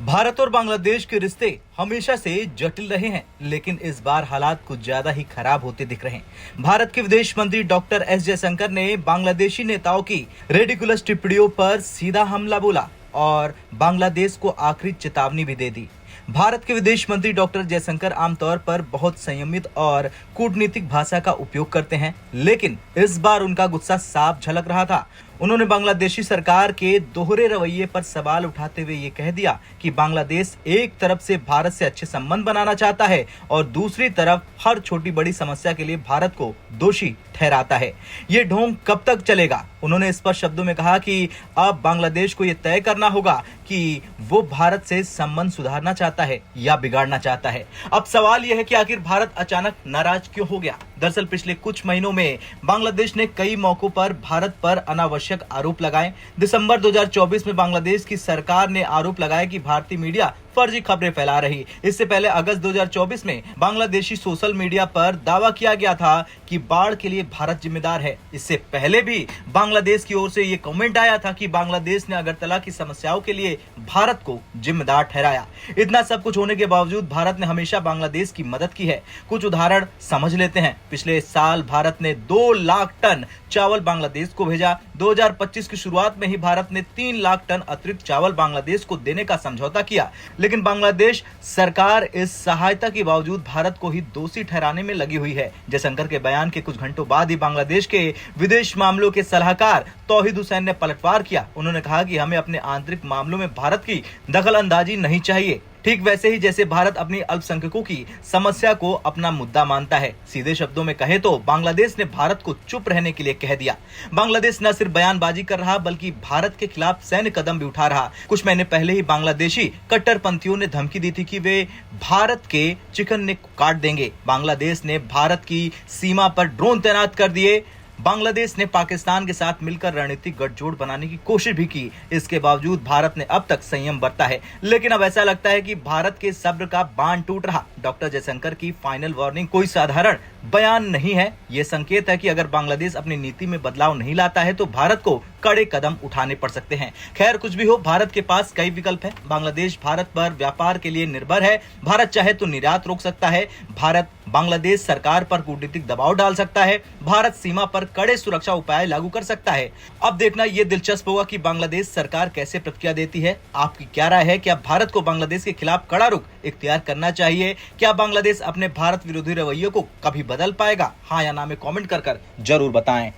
भारत और बांग्लादेश के रिश्ते हमेशा से जटिल रहे हैं, लेकिन इस बार हालात कुछ ज्यादा ही खराब होते दिख रहे हैं। भारत के विदेश मंत्री डॉक्टर एस जयशंकर ने बांग्लादेशी नेताओं की रेडिकुलस टिप्पणियों पर सीधा हमला बोला और बांग्लादेश को आखिरी चेतावनी भी दे दी। भारत के विदेश मंत्री डॉक्टर जयशंकर आमतौर पर बहुत संयमित और कूटनीतिक भाषा का उपयोग करते हैं, लेकिन इस बार उनका गुस्सा साफ झलक रहा था। उन्होंने बांग्लादेशी सरकार के दोहरे रवैये पर सवाल उठाते हुए ये कह दिया कि बांग्लादेश एक तरफ से भारत से अच्छे संबंध बनाना चाहता है और दूसरी तरफ हर छोटी बड़ी समस्या के लिए भारत को दोषी ठहराता है। ये ढोंग कब तक चलेगा? उन्होंने स्पष्ट शब्दों में कहा कि अब बांग्लादेश को ये तय करना होगा कि वो भारत से संबंध सुधारना चाहता है या बिगाड़ना चाहता है। अब सवाल यह है कि आखिर भारत अचानक नाराज क्यों हो गया? दरअसल पिछले कुछ महीनों में बांग्लादेश ने कई मौकों पर भारत पर अनावश्यक आरोप लगाए। दिसंबर 2024 में बांग्लादेश की सरकार ने आरोप लगाया कि भारतीय मीडिया फर्जी खबरें फैला रही। इससे पहले अगस्त 2024 में बांग्लादेशी सोशल मीडिया पर दावा किया गया था कि बाढ़ के लिए भारत जिम्मेदार है। इससे पहले भी बांग्लादेश की ओर से ये कमेंट आया था कि बांग्लादेश ने अगरतला की समस्याओं के लिए भारत को जिम्मेदार ठहराया। इतना सब कुछ होने के बावजूद भारत ने हमेशा बांग्लादेश की मदद की है। कुछ उदाहरण समझ लेते हैं। पिछले साल भारत ने 2 लाख टन चावल बांग्लादेश को भेजा। 2025 की शुरुआत में ही भारत ने 3 लाख टन अतिरिक्त चावल बांग्लादेश को देने का समझौता किया, लेकिन बांग्लादेश सरकार इस सहायता के बावजूद भारत को ही दोषी ठहराने में लगी हुई है। जयशंकर के बयान के कुछ घंटों बाद ही बांग्लादेश के विदेश मामलों के सलाहकार तौहीद हुसैन ने पलटवार किया। उन्होंने कहा कि हमें अपने आंतरिक मामलों में भारत की दखलंदाजी नहीं चाहिए, ठीक वैसे ही जैसे भारत अपनी अल्पसंख्यकों की समस्या को अपना मुद्दा मानता है। सीधे शब्दों में कहे तो बांग्लादेश ने भारत को चुप रहने के लिए कह दिया। बांग्लादेश न सिर्फ बयानबाजी कर रहा बल्कि भारत के खिलाफ सैन्य कदम भी उठा रहा। कुछ महीने पहले ही बांग्लादेशी कट्टरपंथियों ने धमकी दी थी कि वे भारत के चिकन नेक को काट देंगे। बांग्लादेश ने भारत की सीमा पर ड्रोन तैनात कर दिए। बांग्लादेश ने पाकिस्तान के साथ मिलकर रणनीतिक गठजोड़ बनाने की कोशिश भी की। इसके बावजूद भारत ने अब तक संयम बरता है, लेकिन अब ऐसा लगता है कि भारत के सब्र का बांध टूट रहा। डॉक्टर जयशंकर की फाइनल वार्निंग कोई साधारण बयान नहीं है। यह संकेत है कि अगर बांग्लादेश अपनी नीति में बदलाव नहीं लाता है तो भारत को कड़े कदम उठाने पड़ सकते हैं। खैर, कुछ भी हो, भारत के पास कई विकल्प हैं। बांग्लादेश भारत पर व्यापार के लिए निर्भर है। भारत चाहे तो निर्यात रोक सकता है। भारत बांग्लादेश सरकार पर कूटनीतिक दबाव डाल सकता है। भारत सीमा पर कड़े सुरक्षा उपाय लागू कर सकता है। अब देखना यह दिलचस्प होगा कि बांग्लादेश सरकार कैसे प्रतिक्रिया देती है। आपकी क्या राय है? क्या भारत को बांग्लादेश के खिलाफ कड़ा रुख इख्तियार करना चाहिए? क्या बांग्लादेश अपने भारत विरोधी रवैये को कभी बदल पाएगा? हाँ या ना में कमेंट कर जरूर बताएं।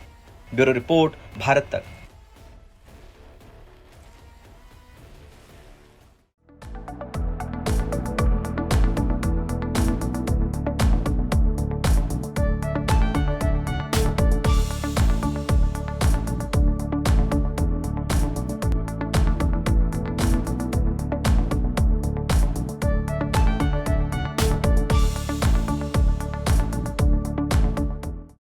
ब्यूरो रिपोर्ट, भारत तक।